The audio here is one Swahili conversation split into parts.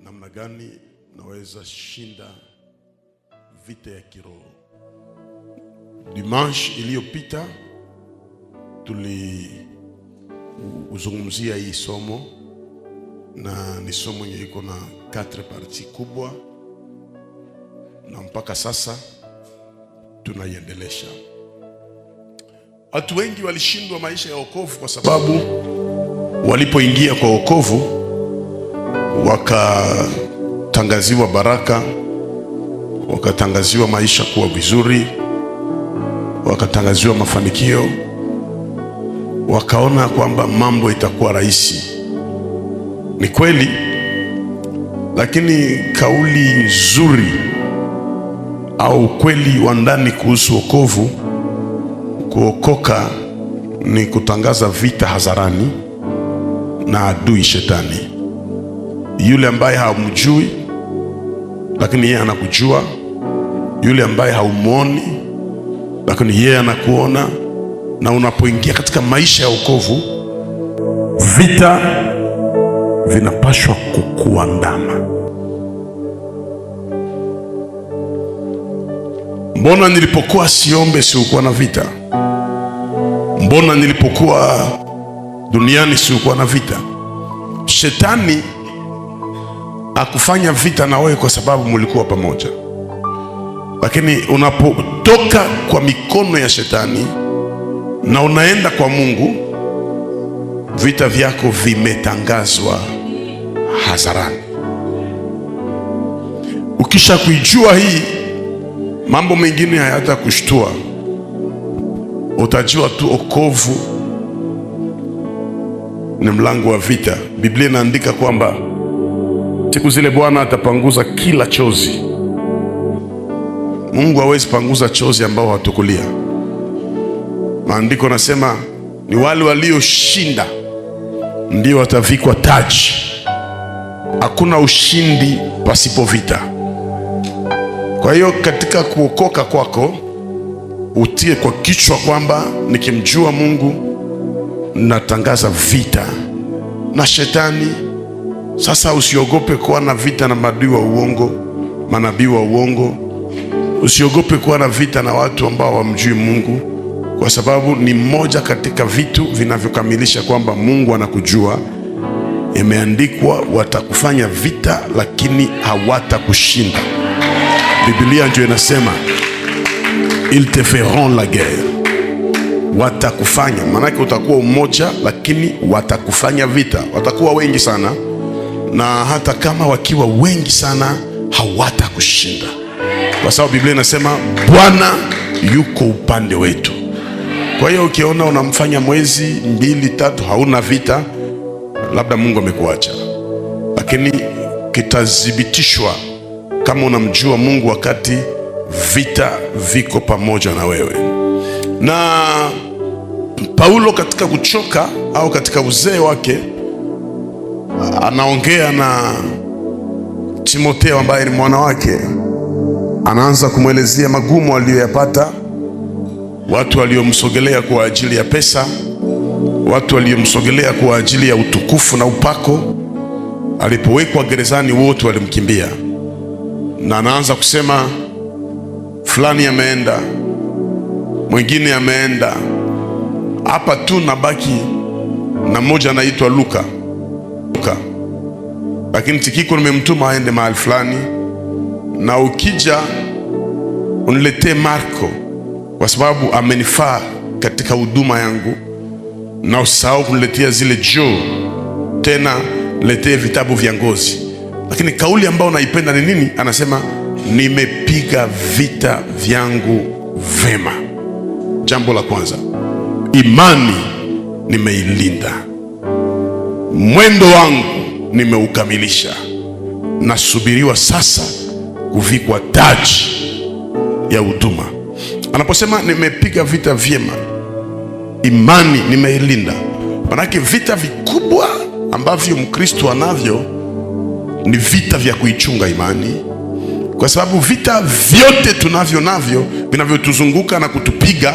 namna gani naweza shinda vita ya kiroho. Dimanche iliyopita tulizungumzia hii somo, na ni somo yenye iko na 4 parti kubwa, na mpaka sasa tunaiendelesha. Watu wengi walishindwa maisha ya wokovu kwa sababu walipoingia kwa wokovu wakatangaziwa baraka, wakatangaziwa maisha kuwa vizuri, wakatangaziwa mafanikio, wakaona kwamba mambo itakuwa rahisi. Ni kweli, lakini kauli nzuri au kweli wa ndani kuhusu wokovu, kuokoka ni kutangaza vita hadharani na adui shetani. Yule ambaye haumjui lakini yeye anakujua, yule ambaye haumuoni lakini yeye anakuona. Na unapoingia katika maisha ya wokovu, vita vinapashwa kukuandama. Mbona nilipokuwa siombe sikuwa na vita? Mbona nilipokuwa duniani sikuwa na vita? Shetani akufanya vita na wewe kwa sababu mlikuwa pamoja, lakini unapotoka kwa mikono ya shetani na unaenda kwa Mungu, vita vyako vimetangazwa hadharani. Ukisha kuijua hii, mambo mengine hayatakushtua. Utajua tu wokovu ni mlango wa vita. Biblia inaandika kwamba siku zile Bwana atapanguza kila chozi. Mungu hawezi panguza chozi ambao hatukulia. Maandiko nasema ni wale walioshinda ndio watavikwa taji. Hakuna ushindi pasipo vita. Kwa hiyo katika kuokoka kwako, utie kwa kichwa kwamba nikimjua Mungu natangaza vita na shetani. Sasa usiogope kuwa na vita na maadui wa uongo, manabii wa uongo. Usiogope kuwa na vita na watu ambao wamjui Mungu, kwa sababu ni moja katika vitu vinavyokamilisha kwamba Mungu anakujua. Imeandikwa watakufanya vita lakini hawatakushinda. Biblia ndio inasema ils te feront la guerre. Watakufanya, maana utakuwa umoja lakini watakufanya vita. Watakuwa wengi sana, na hata kama wakiwa wengi sana hawatakushinda, kwa sababu Biblia inasema Bwana yuko upande wetu. Kwa hiyo ukiona unamfanya mwezi 2 3 hauna vita, labda Mungu amekuacha, lakini kitadhibitishwa kama unamjua Mungu wakati vita viko pamoja na wewe. Na Paulo katika kuchoka au katika uzee wake anaongea na Timotheo ambaye ni mwana wake. Anaanza kumwelezea magumu aliyoyapata, watu waliomsogelea kwa ajili ya pesa, watu waliomsogelea kwa ajili ya utukufu na upako. Alipowekwa gerezani wote walimkimbia, na anaanza kusema fulani ameenda, mwingine ameenda, hapa tu nabaki na mmoja anaitwa Luka. Lakini Tikiko nimemtuma aende mahali fulani, na ukija uniletee Marko kwa sababu amenifaa katika huduma yangu, na usahau kuniletea zile joo, tena letee vitabu vya ngozi. Lakini kauli ambayo naipenda ni nini? Anasema nimepiga vita vyangu vema. Jambo la kwanza, imani nimeilinda, mwendo wangu nimeukamilisha, nasubiriwa sasa kuvikwa taji ya huduma. Anaposema nimepiga vita vyema, imani nimeilinda, manake vita vikubwa ambavyo Mkristo anavyo ni vita vya kuichunga imani, kwa sababu vita vyote tunavyo navyo vinavyotuzunguka na kutupiga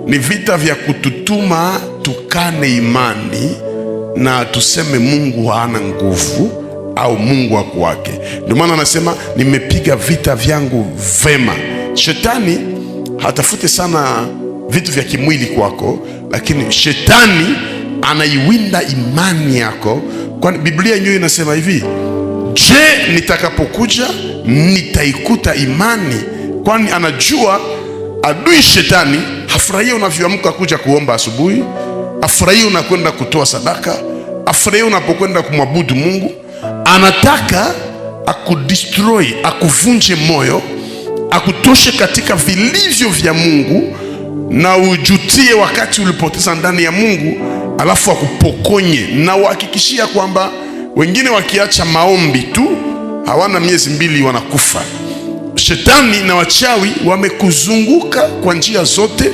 ni vita vya kututuma tukane imani na tuseme Mungu hana nguvu, au Mungu wako wake. Ndio maana anasema nimepiga vita vyangu vema. Shetani hatafute sana vitu vya kimwili kwako, lakini shetani anaiwinda imani yako. Kwani Biblia yenyewe inasema hivi, je, nitakapokuja nitaikuta imani? Kwani anajua adui shetani hafurahia unavyoamka kuja kuomba asubuhi, afurahia unakwenda kutoa sadaka, afurahia unapokwenda kumwabudu Mungu. Anataka akudestroy, akuvunje moyo, akutoshe katika vilivyo vya Mungu na ujutie wakati ulipoteza ndani ya Mungu, alafu akupokonye. Na uhakikishia kwamba wengine wakiacha maombi tu hawana miezi 2 wanakufa. Shetani na wachawi wamekuzunguka kwa njia zote,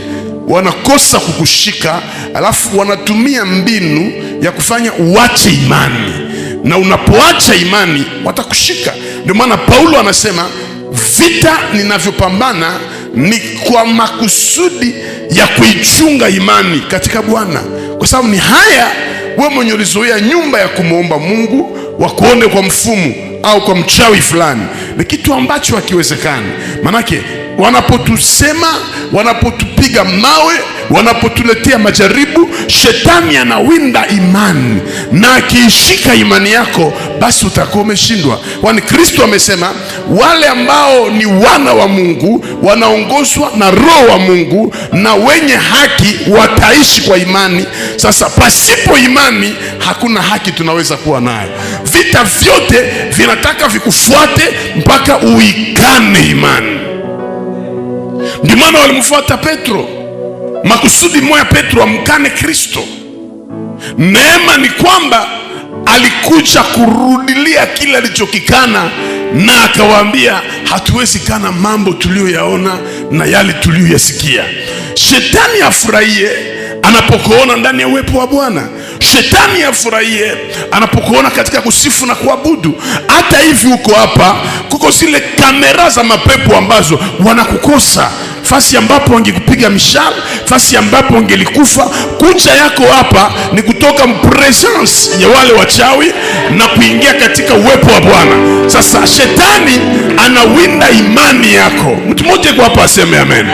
wanakosa kukushika, alafu wanatumia mbinu ya kufanya uache imani, na unapoacha imani watakushika. Ndio maana Paulo anasema vita ninavyopambana ni kwa makusudi ya kuichunga imani katika Bwana. Kwa sababu ni haya, wewe mwenye ulizoea nyumba ya kumwomba Mungu wakuone kwa mfumu au kwa mchawi fulani, ni kitu ambacho hakiwezekani. Manake wanapotusema, wanapotupiga mawe, wanapotuletea majaribu, shetani anawinda imani, na akiishika imani yako basi utakuwa umeshindwa. Kwani Kristo amesema wale ambao ni wana wa Mungu wanaongozwa na Roho wa Mungu, na wenye haki wataishi kwa imani. Sasa pasipo imani hakuna haki tunaweza kuwa nayo. Vita vyote vinataka vikufuate mpaka uikane imani. Ndio maana walimfuata Petro, makusudi moja Petro amkane Kristo. Neema ni kwamba alikuja kurudilia kile alichokikana, na akawaambia hatuwezi kana mambo tuliyoyaona na yale tuliyoyasikia. Shetani afurahie anapokuona ndani ya uwepo wa Bwana. Shetani afurahie anapokuona katika kusifu na kuabudu. Hata hivi uko hapa, kuko zile kamera za mapepo ambazo wanakukosa fasi ambapo wangekupiga mishale, fasi ambapo wangelikufa. Kucha yako hapa ni kutoka presence ya wale wachawi na kuingia katika uwepo wa Bwana. Sasa shetani anawinda imani yako. Mtu mmoja kwa hapa aseme amen.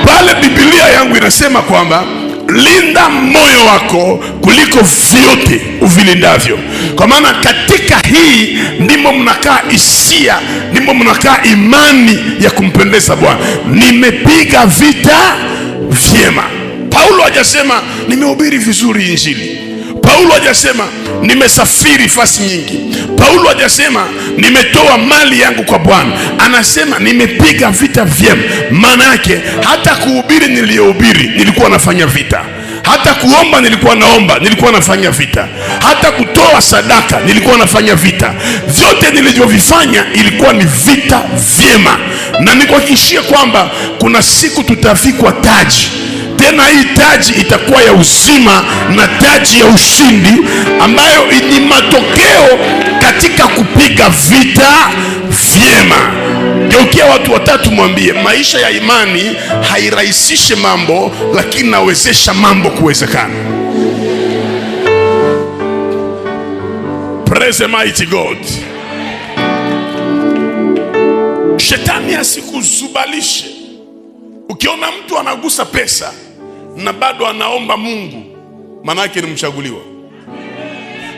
Pale Biblia yangu inasema kwamba linda moyo wako kuliko vyote uvilindavyo, kwa maana katika hii ndimo mnakaa hisia, ndimo mnakaa imani ya kumpendeza Bwana. Nimepiga vita vyema. Paulo hajasema nimehubiri vizuri Injili. Paulo hajasema nimesafiri fasi nyingi. Paulo hajasema nimetoa mali yangu kwa Bwana. Anasema nimepiga vita vyema. Maana yake hata kuhubiri niliyohubiri nilikuwa nafanya vita. Hata kuomba nilikuwa naomba, nilikuwa nafanya vita. Hata kutoa sadaka nilikuwa nafanya vita. Vyote nilivyovifanya ilikuwa ni vita vyema. Na nikuhakikishia kwamba kuna siku tutavikwa taji. Tena hii taji itakuwa ya uzima na taji ya ushindi, ambayo ni matokeo katika kupiga vita vyema. Geukia watu watatu, mwambie maisha ya imani hairahisishe mambo, lakini nawezesha mambo kuwezekana. Praise the mighty God. Shetani asikuzubalishe. Ukiona mtu anagusa pesa na bado anaomba Mungu, maana yake ni mchaguliwa.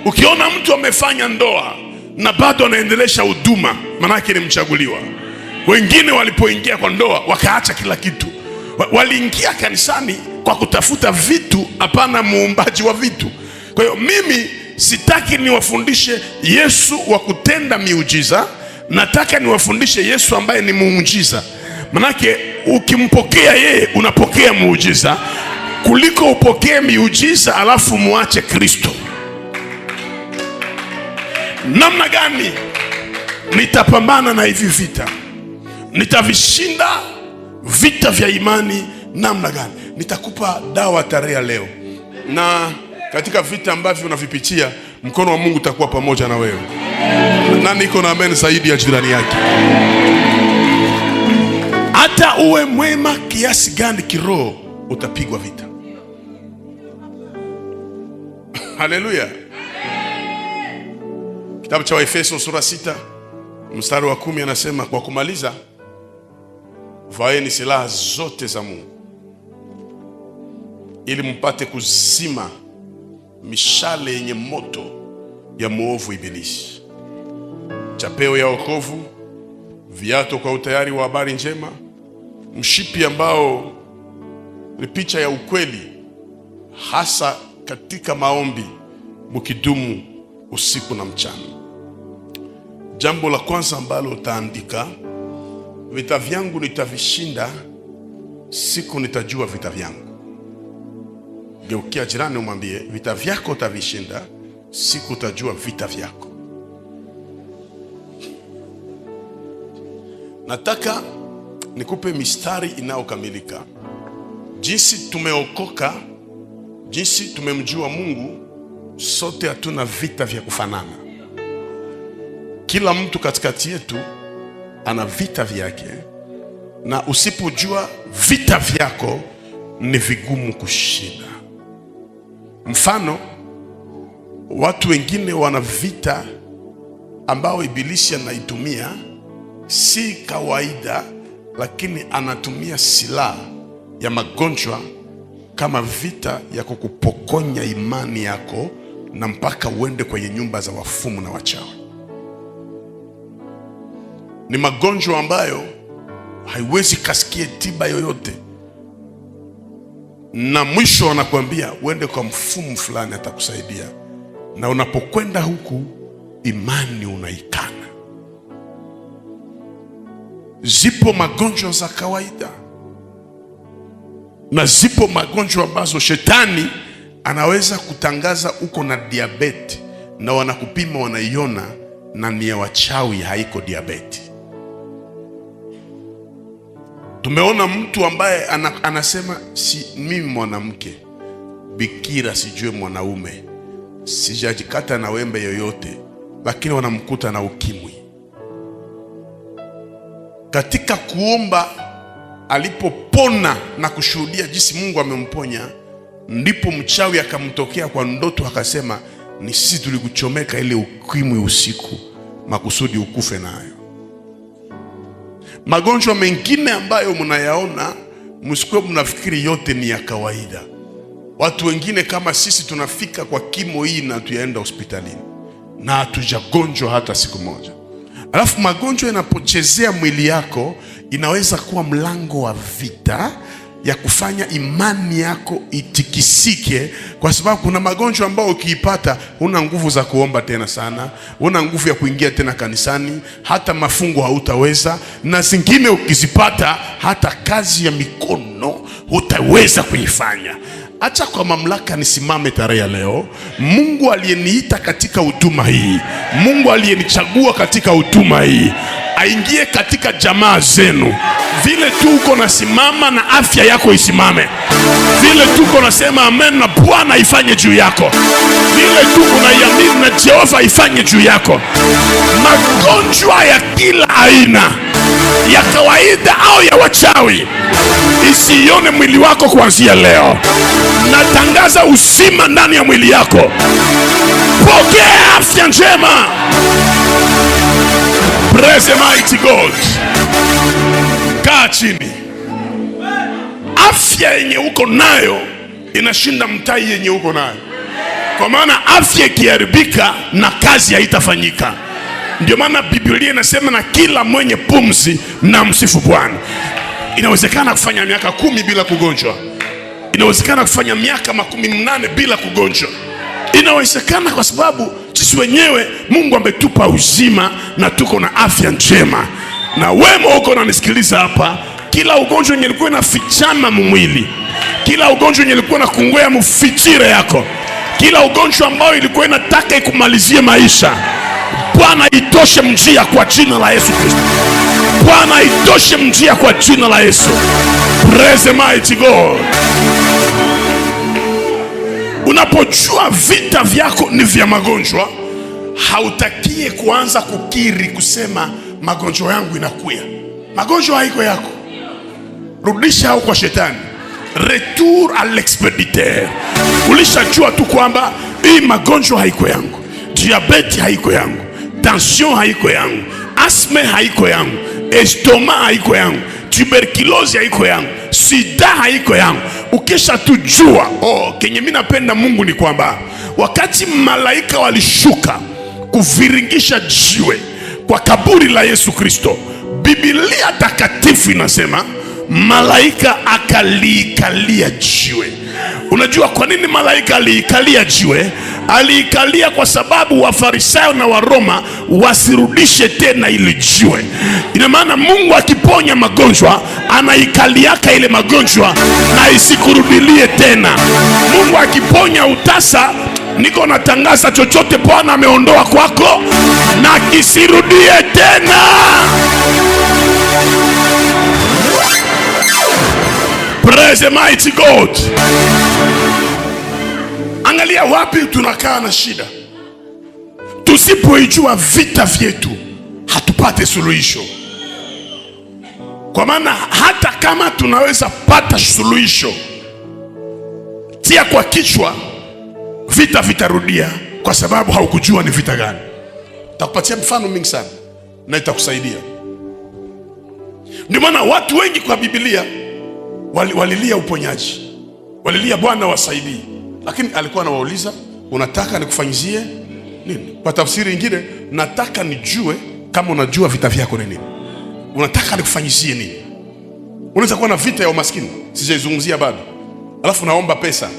Ukiona mtu amefanya ndoa na bado anaendelesha huduma, maana yake ni mchaguliwa. Wengine walipoingia kwa ndoa wakaacha kila kitu. Waliingia kanisani kwa kutafuta vitu, hapana muumbaji wa vitu. Kwa hiyo mimi sitaki niwafundishe Yesu wa kutenda miujiza, nataka niwafundishe Yesu ambaye ni muujiza. Manake ukimpokea yeye unapokea muujiza, kuliko upokee miujiza alafu muache Kristo. Namna gani nitapambana na hivi vita? Nitavishinda vita vya imani namna gani? Nitakupa dawa tarehe leo. Na katika vita ambavyo unavipitia, mkono wa Mungu utakuwa pamoja na wewe. Na niko na amen zaidi ya jirani yake. Hata uwe mwema kiasi gani kiroho, utapigwa vita. Haleluya. Kitabu cha Waefeso sura 6 mstari wa 10 anasema, kwa kumaliza vaeni silaha zote za Mungu ili mpate kuzima mishale yenye moto ya muovu Ibilisi. Chapeo ya wokovu, viatu kwa utayari wa habari njema, mshipi ambao ni picha ya ukweli, hasa katika maombi mkidumu usiku na mchana. Jambo la kwanza ambalo utaandika, vita vyangu nitavishinda siku nitajua vita vyangu. Geukia jirani umwambie, vita vyako utavishinda siku utajua vita vyako. Nataka nikupe mistari inayokamilika. Jinsi tumeokoka, jinsi tumemjua Mungu, sote hatuna vita vya kufanana. Kila mtu katikati yetu ana vita vyake, na usipojua vita vyako ni vigumu kushinda. Mfano, watu wengine wana vita ambao Ibilisi anaitumia si kawaida, lakini anatumia silaha ya magonjwa kama vita ya kukupokonya imani yako na mpaka uende kwenye nyumba za wafumu na wachawi. Ni magonjwa ambayo haiwezi kasikie tiba yoyote, na mwisho anakuambia uende kwa mfumu fulani atakusaidia, na unapokwenda huku imani unaikana. Zipo magonjwa za kawaida na zipo magonjwa ambazo shetani anaweza kutangaza uko na diabeti, na wanakupima wanaiona na ni ya wachawi, haiko diabeti. Tumeona mtu ambaye anasema, si mimi mwanamke bikira, sijue mwanaume, sijajikata na wembe yoyote, lakini wanamkuta na ukimwi. Katika kuomba, alipopona na kushuhudia jinsi Mungu amemponya, ndipo mchawi akamtokea kwa ndoto akasema, ni sisi tulikuchomeka ile ukimwi usiku makusudi ukufe nayo. Magonjwa mengine ambayo mnayaona, msikuwe mnafikiri yote ni ya kawaida. Watu wengine kama sisi tunafika kwa kimo hii na tuyaenda hospitalini na hatujagonjwa hata siku moja. Alafu magonjwa yanapochezea mwili yako, inaweza kuwa mlango wa vita ya kufanya imani yako itikisike, kwa sababu kuna magonjwa ambayo ukiipata huna nguvu za kuomba tena sana, huna nguvu ya kuingia tena kanisani, hata mafungo hautaweza, na zingine ukizipata hata kazi ya mikono hutaweza kuifanya. Acha kwa mamlaka nisimame tarehe ya leo. Mungu aliyeniita katika huduma hii, Mungu aliyenichagua katika huduma hii, aingie katika jamaa zenu. Vile tu uko nasimama na afya yako isimame, vile tu uko nasema amen na Bwana ifanye juu yako, vile tu unaiamini na Jehova ifanye juu yako. Magonjwa ya kila aina, ya kawaida au ya wachawi, isione mwili wako kuanzia leo. Natangaza uzima ndani ya mwili yako. Pokea afya njema. Praise the mighty God. Kaa chini. Afya yenye uko nayo inashinda mtai yenye uko nayo, kwa maana afya ikiharibika na kazi haitafanyika. Ndio maana Biblia inasema, na kila mwenye pumzi na msifu Bwana. Inawezekana kufanya miaka 10 bila kugonjwa. Inawezekana kufanya miaka 18 bila kugonjwa. Inawezekana kwa sababu sisi wenyewe Mungu ametupa uzima na tuko na afya njema. Na wewe uko unanisikiliza hapa, kila ugonjwa yenye ilikuwa inafichama mwili, kila ugonjwa yenye ilikuwa inakungwea mfichire yako, kila ugonjwa ambao ilikuwa inataka ikumalizie maisha, Bwana itoshe mjia kwa jina la Yesu Kristo. Bwana itoshe mjia kwa jina la Yesu. Praise the mighty God. Unapojua vita vyako ni vya magonjwa, hautakie kuanza kukiri kusema magonjwa yangu inakuya. Magonjwa haiko yako. Rudisha hao kwa shetani. Retour à l'expéditeur. Ulishajua tu kwamba hii magonjwa haiko yangu, diabeti haiko yangu, tension haiko yangu, asthma haiko yangu, estoma haiko yangu, tuberculosis haiko yangu, sida haiko yangu. Ukisha tujua kenye mimi napenda Mungu ni kwamba wakati malaika walishuka kuviringisha jiwe kwa kaburi la Yesu Kristo, Biblia takatifu inasema malaika akaliikalia jiwe. Unajua kwa nini malaika aliikalia jiwe? Aliikalia kwa sababu Wafarisayo na Waroma wasirudishe tena ile jiwe. Ina maana Mungu akiponya magonjwa anaikaliaka ile magonjwa na isikurudilie tena. Mungu akiponya utasa, niko natangaza chochote Bwana ameondoa kwako na kisirudie tena. Praise the mighty God. Angalia wapi tunakaa na shida. Tusipoijua vita vyetu hatupate suluhisho. Kwa maana hata kama tunaweza pata suluhisho, tia kwa kichwa, vita vitarudia kwa sababu haukujua ni vita gani. Takupatia mfano mingi sana na itakusaidia. Ndio maana watu wengi kwa Biblia walilia uponyaji, walilia Bwana wasaidie, lakini alikuwa anawauliza, unataka nikufanyizie nini? Kwa tafsiri nyingine, nataka nijue kama unajua vita vyako ni nini. Unataka nikufanyizie nini? Unaweza kuwa na vita ya umaskini, sijaizungumzia bado, alafu naomba pesa.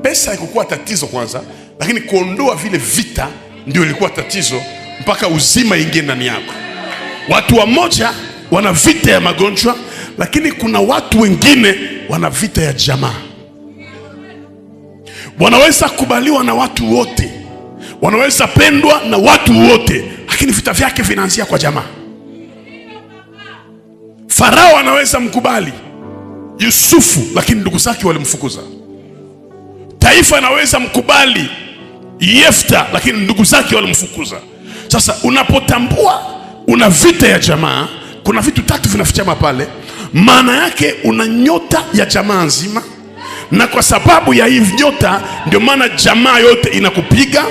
Pesa haikuwa tatizo kwanza, lakini kuondoa vile vita ndio ilikuwa tatizo, mpaka uzima ingie ndani yako. Watu wamoja wana vita ya magonjwa, lakini kuna watu wengine wana vita ya jamaa. Wanaweza kubaliwa na watu wote, wanaweza pendwa na watu wote, lakini vita vyake vinaanzia kwa jamaa. Farao anaweza mkubali Yusufu, lakini ndugu zake walimfukuza. Taifa anaweza mkubali Yefta, lakini ndugu zake walimfukuza. Sasa unapotambua una vita ya jamaa, kuna vitu tatu vinafichama pale. Maana yake una nyota ya jamaa nzima, na kwa sababu ya hii nyota ndio maana jamaa yote inakupiga.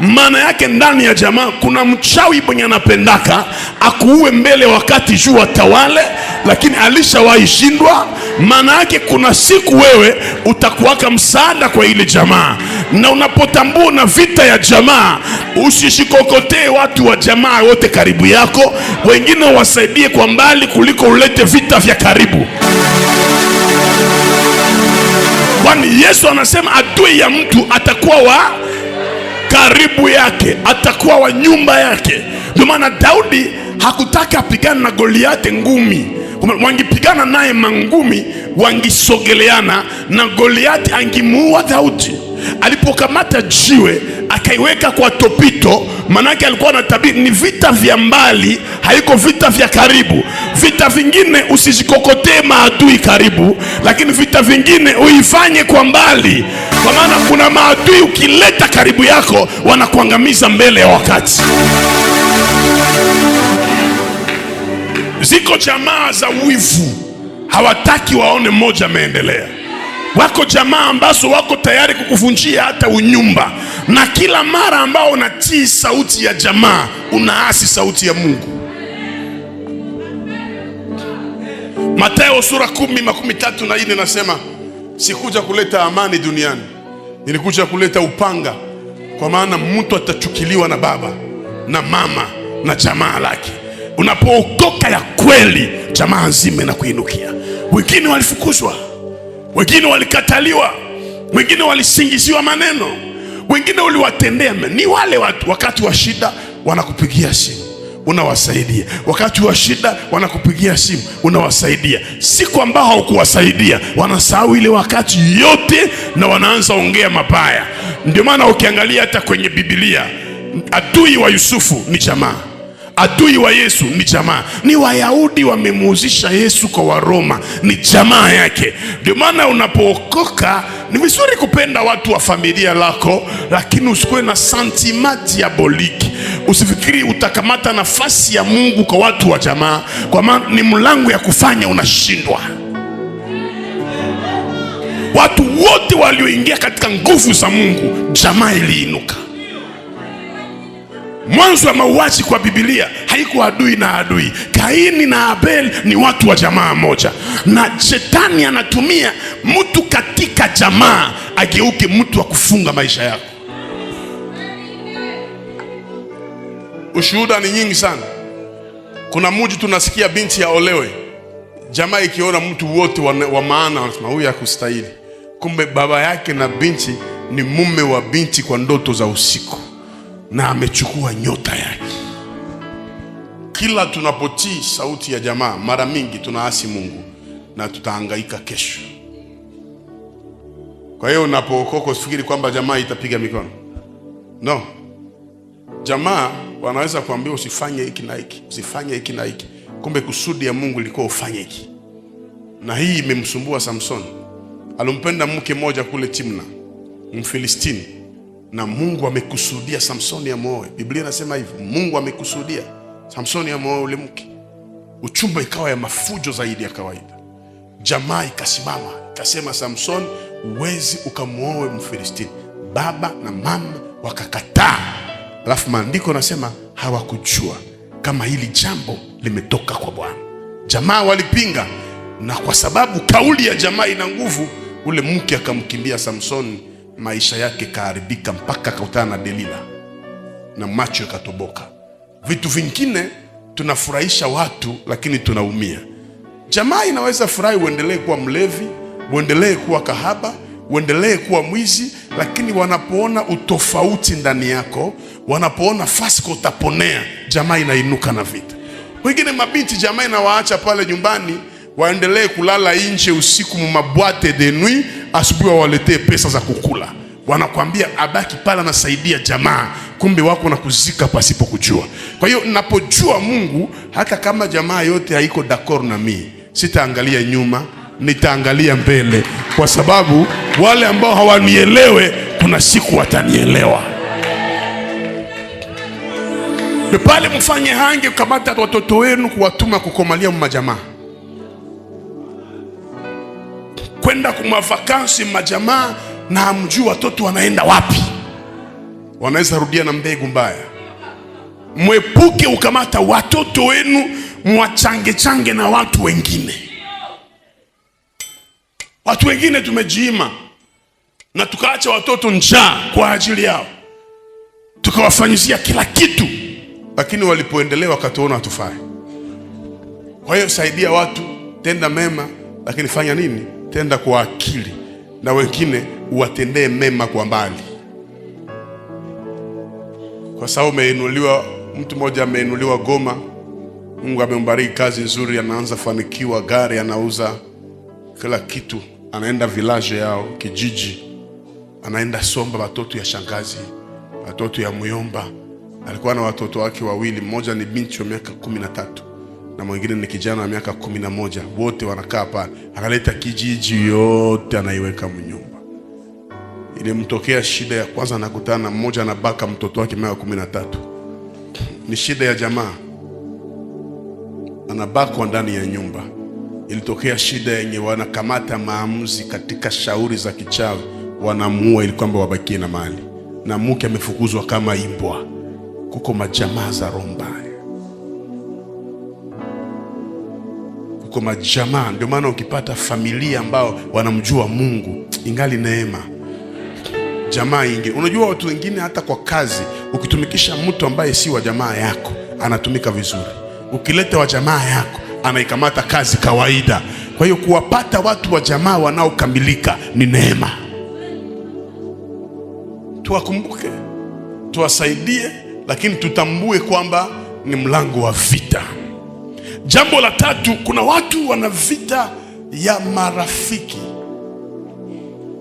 Maana yake ndani ya jamaa kuna mchawi mwenye anapendaka akuue mbele wakati juu atawale, lakini alishawahi shindwa. Maana yake kuna siku wewe utakuwaka msaada kwa ile jamaa. Na unapotambua na vita ya jamaa, usishikokotee watu wa jamaa wote karibu yako, wengine wasaidie kwa mbali kuliko ulete vita vya karibu. Kwani Yesu anasema adui ya mtu atakuwa wa karibu yake, atakuwa wa nyumba yake. Ndio maana Daudi hakutaka apigane na Goliati ngumi. Wangipigana naye mangumi, wangisogeleana na Goliati angimuua Daudi. Alipokamata jiwe akaiweka kwa topito, manake alikuwa anatabiri ni vita vya mbali, haiko vita vya karibu. Vita vingine usijikokotee maadui karibu, lakini vita vingine uifanye kwa mbali. Kwa maana kuna maadui ukileta karibu yako wanakuangamiza mbele ya wakati. Ziko jamaa za wivu, hawataki waone mmoja ameendelea. Wako jamaa ambazo wako tayari kukuvunjia hata unyumba, na kila mara ambao unatii sauti ya jamaa unaasi sauti ya Mungu. Mathayo sura 10:34 nasema, sikuja kuleta amani duniani, nilikuja kuleta upanga, kwa maana mtu atachukiliwa na baba na mama na jamaa lake. Unapookoka ya kweli, jamaa nzima inakuinukia. Wengine walifukuzwa, wengine walikataliwa, wengine walisingiziwa maneno, wengine uliwatendea. Ni wale watu wakati wa shida wanakupigia simu unawasaidia, wakati wa shida wanakupigia simu unawasaidia. Siku ambao haukuwasaidia wanasahau ile wakati yote na wanaanza ongea mabaya. Ndio maana ukiangalia hata kwenye Biblia, adui wa Yusufu ni jamaa, adui wa Yesu ni jamaa. Ni Wayahudi wamemuuzisha Yesu kwa Waroma, ni jamaa yake. Ndio maana unapookoka ni vizuri kupenda watu wa familia lako, lakini usikuwe na sentiment diabolique. Usifikiri utakamata nafasi ya Mungu kwa watu wa jamaa, kwa maana ni mlango ya kufanya unashindwa. Watu wote walioingia katika nguvu za Mungu, jamaa iliinuka. Mwanzo wa mauaji kwa Biblia haikuwa adui na adui. Kaini na Abel ni watu wa jamaa moja, na shetani anatumia mtu katika jamaa ageuke mtu wa kufunga maisha yako. Ushuhuda ni nyingi sana. Kuna mmoja tunasikia binti ya olewe, jamaa ikiona mtu wote wa maana wanasema huyu hakustahili. Kumbe baba yake na binti ni mume wa binti kwa ndoto za usiku, na amechukua nyota yake. Kila tunapotii sauti ya jamaa, mara mingi tunaasi Mungu na tutahangaika kesho. Kwa hiyo unapookoka usifikiri kwamba jamaa itapiga mikono. No. Jamaa wanaweza kuambia usifanye hiki na hiki, usifanye hiki na hiki. Kumbe kusudi ya Mungu ilikuwa ufanye hiki. Na hii imemsumbua Samson. Alimpenda mke mmoja kule Timna, Mfilistini, na Mungu amekusudia Samsoni amuoe. Biblia inasema hivi, Mungu amekusudia Samsoni amuoe ule mke. Uchumba ikawa ya mafujo zaidi ya kawaida. Jamaa ikasimama ikasema, Samson, uwezi ukamuoe Mfilistini. Baba na mama wakakataa. Alafu maandiko nasema hawakujua kama hili jambo limetoka kwa Bwana. Jamaa walipinga, na kwa sababu kauli ya jamaa ina nguvu, ule mke akamkimbia Samson. Maisha yake kaharibika mpaka akakutana na Delila na macho yakatoboka. Vitu vingine tunafurahisha watu lakini tunaumia. Jamaa inaweza furahi uendelee kuwa mlevi, uendelee kuwa kahaba, uendelee kuwa mwizi, lakini wanapoona utofauti ndani yako, wanapoona fasiko utaponea, jamaa inainuka na vita. Wengine mabinti jamaa inawaacha pale nyumbani, waendelee kulala nje usiku mumabwate de nuit, asubuhi waletee pesa za kukula. Wanakuambia abaki pala nasaidia jamaa, kumbe wako na kuzika pasipo kujua. Kwa hiyo napojua Mungu, hata kama jamaa yote haiko d'accord na mimi, sitaangalia nyuma, nitaangalia mbele, kwa sababu wale ambao hawanielewe kuna siku watanielewa. Pale mfanye hange kukamata watoto wenu kuwatuma kukomalia majamaa, kwenda kumavakansi majamaa, na hamjui watoto wanaenda wapi, wanaweza rudia na mbegu mbaya. Mwepuke ukamata watoto wenu mwachange na watu wengine. Watu wengine tumejiima na tukaacha watoto njaa kwa ajili yao, tukawafanyizia kila kitu, lakini walipoendelea wakatuona hatufai. Kwa hiyo saidia watu, tenda mema, lakini fanya nini? Tenda kwa akili, na wengine uwatendee mema kwa mbali. Kwa sababu umeinuliwa, mtu mmoja ameinuliwa Goma, Mungu amembariki kazi nzuri, anaanza fanikiwa, gari anauza, kila kitu, anaenda village yao, kijiji, anaenda somba watoto ya shangazi, watoto ya muyomba. Alikuwa na watoto wake wawili, mmoja ni binti wa miaka 13 na mwingine ni kijana wa miaka 11. Wote wanakaa pale, akaleta kijiji yote anaiweka mnyumba. Ilimtokea shida ya kwanza, anakutana na mmoja anabaka mtoto wake miaka 13. Ni shida ya jamaa, anabakwa ndani ya nyumba. Ilitokea shida yenye wanakamata maamuzi katika shauri za kichawi, wanamuua ili kwamba wabakie na mali, na mke amefukuzwa kama imbwa. Kuko majamaa za romba, kuko majamaa. Ndio maana ukipata familia ambao wanamjua Mungu, ingali neema. Jamaa ingi, unajua watu wengine hata kwa kazi, ukitumikisha mtu ambaye si wa jamaa yako, anatumika vizuri. Ukileta wa jamaa yako, anaikamata kazi kawaida. Kwa hiyo kuwapata watu wa jamaa wanaokamilika ni neema. Tuwakumbuke, tuwasaidie, lakini tutambue kwamba ni mlango wa vita. Jambo la tatu, kuna watu wana vita ya marafiki.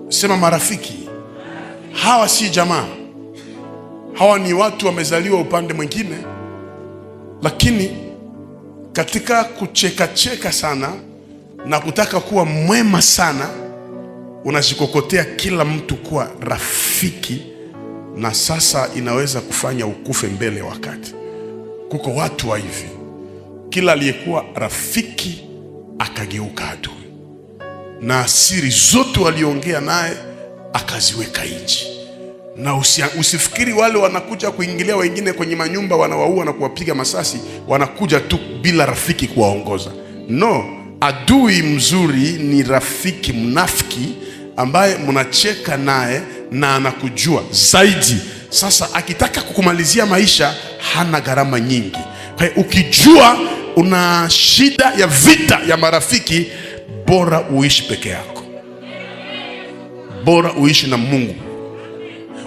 Sema marafiki. Hawa si jamaa. Hawa ni watu wamezaliwa upande mwingine, lakini katika kucheka sana na kutaka kuwa mwema sana, unajikokotea kila mtu kuwa rafiki, na sasa inaweza kufanya ukufe mbele wakati. Kuko watu wa hivi, kila aliyekuwa rafiki akageuka adui, na siri zote waliongea naye akaziweka nje. Na usifikiri wale wanakuja kuingilia wengine kwenye manyumba wanawaua na kuwapiga masasi wanakuja tu bila rafiki kuwaongoza. No, adui mzuri ni rafiki mnafiki ambaye mnacheka naye na anakujua zaidi. Sasa akitaka kukumalizia maisha hana gharama nyingi. Kwa hiyo ukijua una shida ya vita ya marafiki, bora uishi peke yako, bora uishi na Mungu.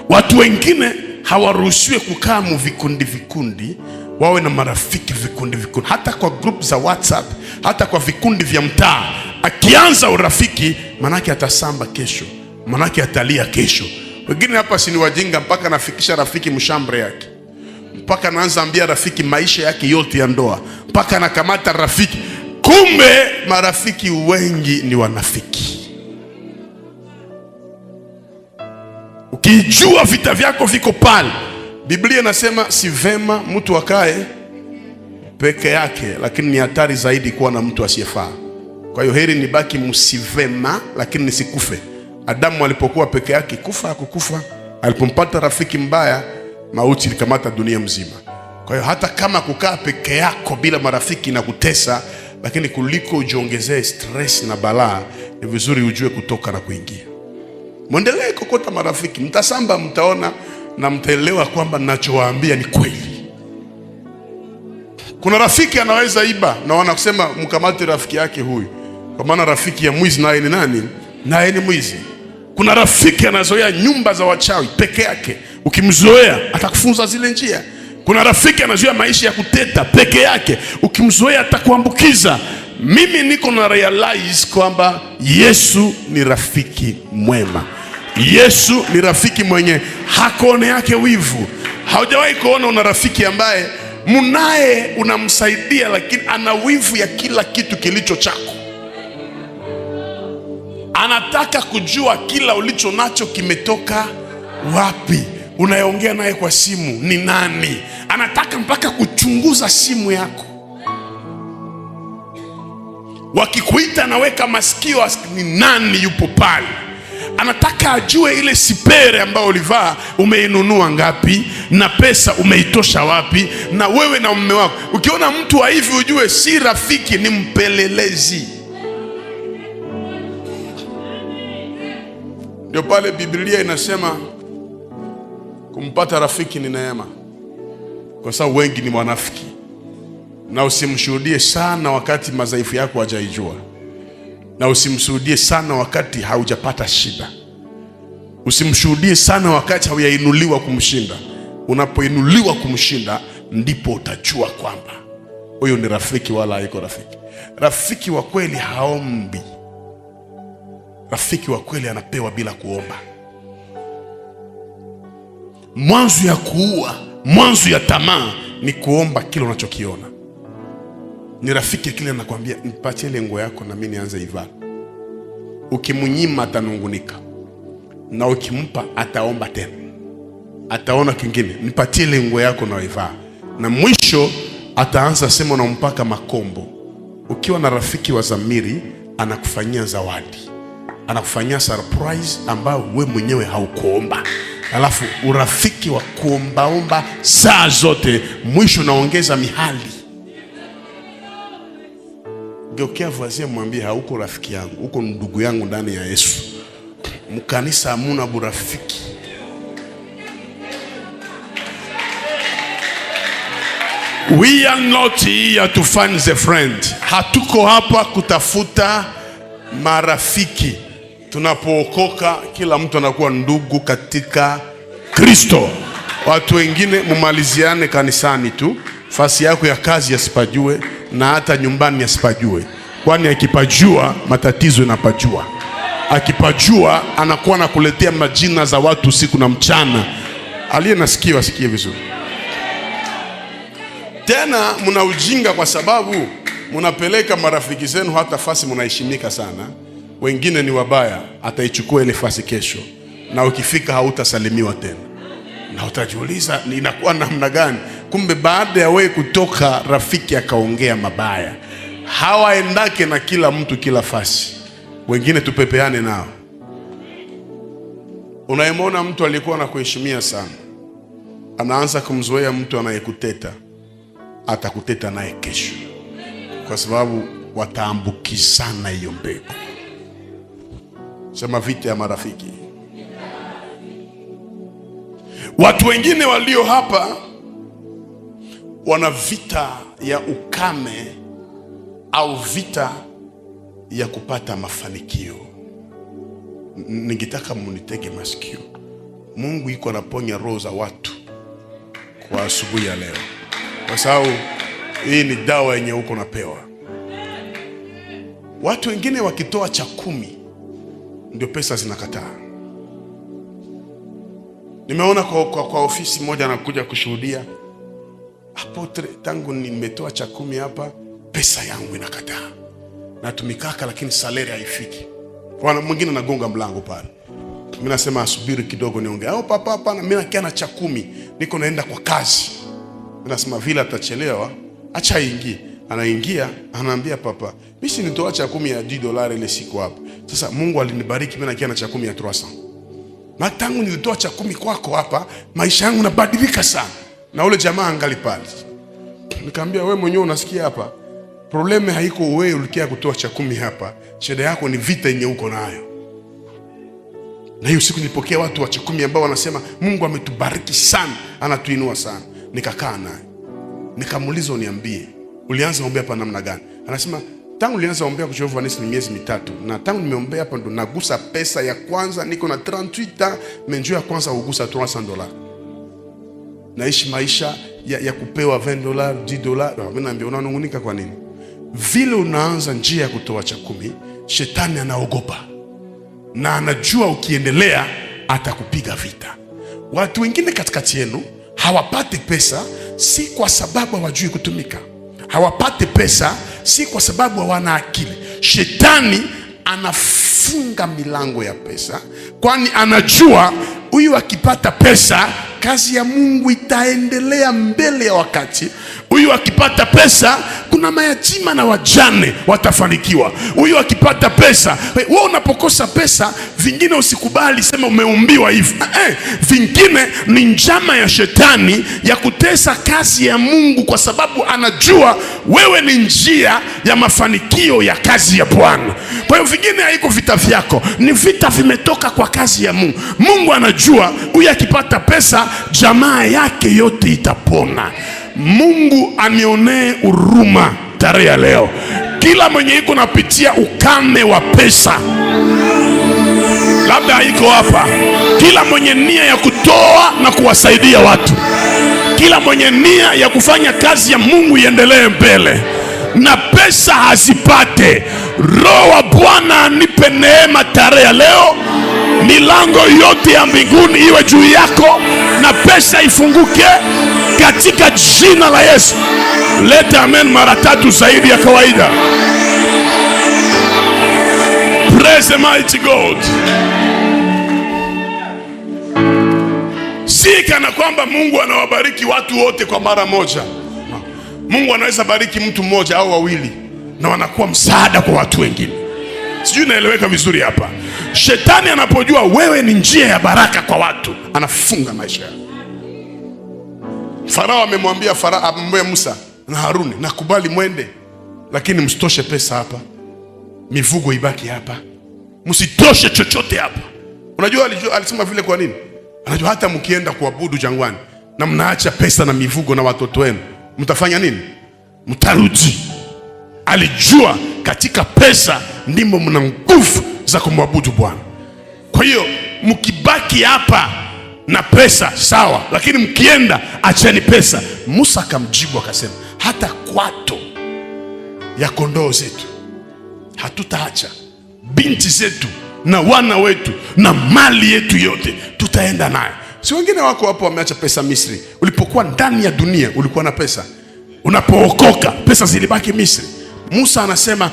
Watu wengine hawaruhusiwi kukaa mu vikundi, wawe na marafiki vikundi, hata kwa group za WhatsApp, hata kwa vikundi vya mtaa. Akianza urafiki, manake atasamba kesho, manake atalia kesho. Wengine hapa si ni wajinga, mpaka anafikisha rafiki mshambre yake, mpaka anaanza ambia rafiki maisha yake yote ya ndoa, mpaka anakamata rafiki. Kumbe marafiki wengi ni wanafiki. Ukijua vita vyako viko pale, Biblia inasema si vema mtu akae peke yake, lakini ni hatari zaidi kuwa na mtu asiyefaa. Kwa hiyo heri nibaki msivema lakini nisikufe. Adamu alipokuwa peke yake hakukufa. Alipompata rafiki mbaya, mauti ilikamata dunia mzima. Kwa hiyo hata kama kukaa peke yako bila marafiki na kutesa, lakini kuliko ujiongezee stress na balaa, ni vizuri ujue kutoka na kuingia. Mwendelee kokota marafiki, mtasamba, mtaona na mtaelewa kwamba ninachowaambia ni kweli. Kuna rafiki anaweza iba na wanakusema mkamate rafiki yake huyu, kwa maana rafiki ya mwizi naye ni nani? Naye ni mwizi. Kuna rafiki anazoea nyumba za wachawi peke yake, ukimzoea atakufunza zile njia. Kuna rafiki anazoea maisha ya kuteta peke yake, ukimzoea atakuambukiza. Mimi niko na realize kwamba Yesu ni rafiki mwema. Yesu ni rafiki mwenye hakone yake wivu. Haujawahi kuona una rafiki ambaye munaye unamsaidia lakini ana wivu ya kila kitu kilicho chako. Anataka kujua kila ulicho nacho kimetoka wapi. Unayeongea naye kwa simu ni nani? Anataka mpaka kuchunguza simu yako. Wakikuita naweka masikio ni nani yupo pale. Anataka ajue ile sipere ambayo ulivaa umeinunua ngapi, na pesa umeitosha wapi, na wewe na mume wako. Ukiona mtu wa hivi ujue si rafiki, ni mpelelezi. Ndio pale Biblia inasema kumpata rafiki ni neema, kwa sababu wengi ni wanafiki. Na usimshuhudie sana wakati madhaifu yako hajaijua, na usimshuhudie sana wakati haujapata shida. Usimshuhudie sana wakati haujainuliwa kumshinda. Unapoinuliwa kumshinda, ndipo utajua kwamba huyo ni rafiki wala haiko rafiki. Rafiki wa kweli haombi. Rafiki wa kweli anapewa bila kuomba. Mwanzo ya kuua, mwanzo ya tamaa ni kuomba kile unachokiona. Ni rafiki kile anakuambia nipatie ile nguo yako na mimi nianze ivaa. Ukimnyima atanungunika, na ukimpa ataomba tena, ataona kingine, nipatie ile nguo yako na ivaa, na mwisho ataanza sema unampaka makombo. Ukiwa na rafiki wa dhamiri, anakufanyia zawadi, anakufanyia surprise ambayo we mwenyewe haukuomba. Alafu urafiki wa kuombaomba saa zote, mwisho naongeza mihali. Geukia vuazie mwambie hauko rafiki yangu, uko ndugu yangu ndani ya Yesu. Mkanisa hamuna burafiki. We are not here to find the friend. Hatuko hapa kutafuta marafiki. Tunapookoka kila mtu anakuwa ndugu katika Kristo. Watu wengine mumaliziane kanisani tu, fasi yako ya kazi yasipajue, na hata nyumbani yasipajue. Kwani akipajua matatizo yanapajua. Akipajua anakuwa nakuletea majina za watu usiku na mchana. Aliye nasikia asikie vizuri. Tena muna ujinga kwa sababu munapeleka marafiki zenu hata fasi munaheshimika sana. Wengine ni wabaya, ataichukua ile fasi kesho, na ukifika hautasalimiwa tena. Na utajiuliza inakuwa namna gani? Kumbe baada ya wewe kutoka, rafiki akaongea mabaya. Hawaendake na kila mtu kila fasi. Wengine tupepeane nao. Unayemwona mtu aliyekuwa anakuheshimia sana anaanza kumzoea mtu anayekuteta, atakuteta naye kesho, kwa sababu wataambukizana hiyo mbegu. Sema vita ya marafiki. Watu wengine walio hapa wana vita ya ukame au vita ya kupata mafanikio. Ningetaka munitege masikio. Mungu yuko anaponya roho za watu kwa asubuhi ya leo, kwa sababu hii ni dawa yenye uko napewa. Watu wengine wakitoa cha 10 ndio pesa zinakataa. Nimeona kwa ofisi moja anakuja kushuhudia, apotre, tangu nimetoa cha 10 hapa pesa yangu inakataa. Natumikaka lakini salary haifiki. Bwana mwingine anagonga mlango pale. Mimi nasema asubiri kidogo niongee. Au papa hapana, mimi nakia na cha 10, niko naenda kwa kazi. Mimi nasema vile atachelewa, acha aingie. Anaingia, anaambia papa, mimi si nitoa cha 10 ya $10 ile siku hapa. Sasa Mungu alinibariki mimi nakia na cha 10 ya 300. Na tangu nilitoa cha 10 kwako hapa, maisha yangu yanabadilika sana. Na ule jamaa angali pale. Nikamwambia wewe mwenyewe unasikia hapa, probleme haiko wewe ulikia kutoa cha 10 hapa. Shida yako ni vita yenye uko nayo. Na hiyo siku nilipokea watu wa cha 10 ambao wanasema Mungu ametubariki sana, anatuinua sana. Nikakaa naye. Nikamuuliza uniambie, ulianza kuombea hapa namna gani? Anasema tangu nilianza kuombea kwa Jehova Nisi ni miezi 3. Na tangu nimeombea hapa ndo nagusa pesa ya kwanza, niko na 38 menjo ya kwanza kugusa $300. Naishi maisha ya kupewa $20, $10. Mimi naambia unanungunika kwa nini? Vile unaanza njia ya kutoa cha 10, shetani anaogopa. Na anajua ukiendelea atakupiga vita. Watu wengine katikati yenu hawapati pesa si kwa sababu hawajui kutumika. Hawapati pesa si kwa sababu hawana akili. Shetani anafunga milango ya pesa, kwani anajua huyu akipata pesa kazi ya Mungu itaendelea mbele ya wakati. Huyu akipata pesa kuna mayatima na wajane watafanikiwa. Huyu akipata pesa, wewe unapokosa pesa vingine usikubali sema umeumbiwa hivi. Vingine ni njama ya shetani ya kutesa kazi ya Mungu, kwa sababu anajua wewe ni njia ya mafanikio ya kazi ya Bwana. Kwa hiyo vingine haiko vita vyako, ni vita vimetoka kwa kazi ya Mungu. Mungu anajua huyu akipata pesa jamaa yake yote itapona. Mungu anionee huruma tarehe ya leo. Kila mwenye iko napitia ukame wa pesa, labda haiko hapa, kila mwenye nia ya kutoa na kuwasaidia watu, kila mwenye nia ya kufanya kazi ya Mungu iendelee mbele na pesa hasipate, Roho wa Bwana anipe neema tarehe ya leo. Milango yote ya mbinguni iwe juu yako na pesa ifunguke katika jina la Yesu. Leta amen mara 3 zaidi ya kawaida. Praise the mighty God. Si kana kwamba Mungu anawabariki watu wote kwa mara moja. Mungu anaweza bariki mtu mmoja au wawili na wanakuwa msaada kwa watu wengine. Sijui naeleweka vizuri hapa. Shetani anapojua wewe ni njia ya baraka kwa watu, anafunga maisha yako. Farao amemwambia Musa na Haruni, nakubali mwende, lakini msitoshe pesa hapa, mifugo ibaki hapa, msitoshe chochote hapa. Unajua alisema vile kwa nini? Anajua hata mkienda kuabudu jangwani na mnaacha pesa na mifugo na watoto wenu, mtafanya nini? Mtarudi. Alijua katika pesa ndimo mna nguvu za kumwabudu Bwana. Kwa hiyo mkibaki hapa na pesa sawa, lakini mkienda acheni pesa. Musa akamjibu akasema, hata kwato ya kondoo zetu hatutaacha, binti zetu na wana wetu na mali yetu yote tutaenda nayo. Si wengine wako hapo wameacha pesa Misri. Ulipokuwa ndani ya dunia ulikuwa na pesa, unapookoka pesa zilibaki Misri. Musa anasema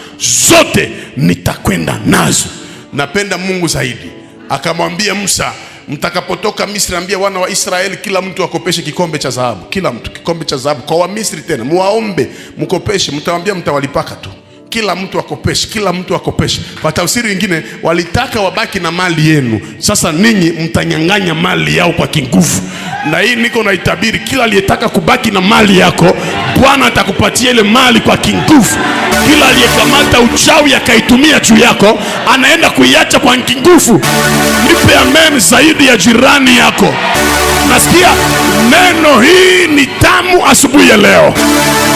zote nitakwenda nazo. Napenda Mungu zaidi, akamwambia Musa, mtakapotoka Misri ambia wana wa Israeli kila mtu akopeshe kikombe cha dhahabu. Kila mtu kikombe cha dhahabu kwa wa Misri, tena muwaombe mkopeshe, mtawaambia mtawalipaka tu. kila mtu akopeshe, kila mtu akopeshe. Kwa tafsiri nyingine, walitaka wabaki na mali yenu, sasa ninyi mtanyang'anya mali yao kwa kinguvu. Na hii niko naitabiri, kila aliyetaka kubaki na mali yako, Bwana atakupatia ile mali kwa kinguvu. Kila aliyekamata uchawi akaitumia juu yako, anaenda kuiacha kwa kinguvu. Nipe amen zaidi ya jirani yako. Nasikia neno hii ni tamu asubuhi ya leo.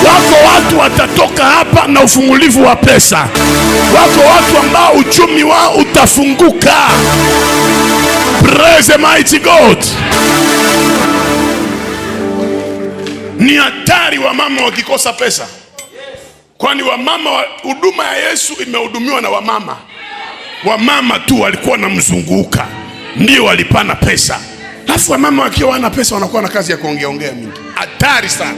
Wako watu watatoka hapa na ufungulivu wa pesa. Wako watu ambao uchumi wao utafunguka. Praise the mighty God. Ni hatari wamama wakikosa pesa. Kwani wamama, huduma ya Yesu imehudumiwa na wamama. Wamama tu walikuwa wanamzunguka, ndio walipana pesa. Alafu wamama wakiwa wana pesa wanakuwa na kazi ya kuongea mingi. Hatari sana.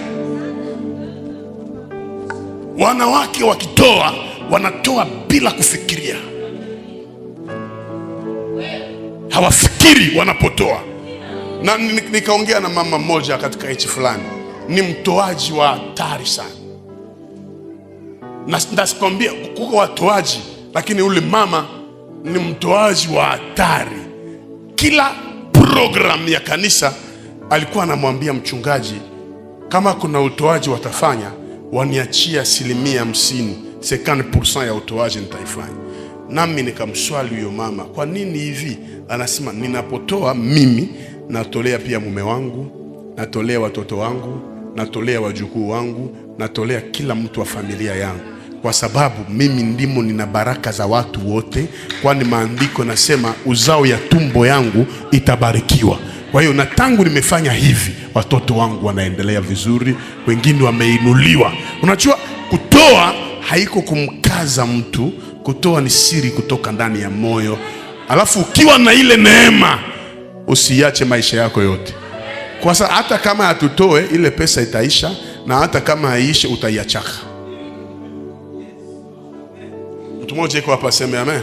Wanawake wakitoa, wanatoa bila kufikiria. Hawafikiri wanapotoa. Na nikaongea na mama mmoja katika nchi fulani, ni mtoaji wa hatari sana. Na ndasikwambia kuko watoaji, lakini ule mama ni mtoaji wa hatari. Kila program ya kanisa alikuwa anamwambia mchungaji, kama kuna utoaji watafanya, waniachia 50%, 50% ya utoaji nitaifanya. Nami nikamswali huyo mama, kwa nini hivi? Anasema, ninapotoa mimi natolea pia mume wangu, natolea watoto wangu, natolea wajukuu wangu, natolea kila mtu wa familia yangu, kwa sababu mimi ndimo nina baraka za watu wote, kwani maandiko nasema uzao ya tumbo yangu itabarikiwa. Kwa hiyo na tangu nimefanya hivi, watoto wangu wanaendelea vizuri, wengine wameinuliwa. Unajua kutoa haiko kumkaza mtu, kutoa ni siri kutoka ndani ya moyo. Alafu ukiwa na ile neema, usiache maisha yako yote. Kwa sababu hata kama hatutoe, ile pesa itaisha, na hata kama haiishe utaiachaka. Mtu mmoja yuko hapa aseme amen.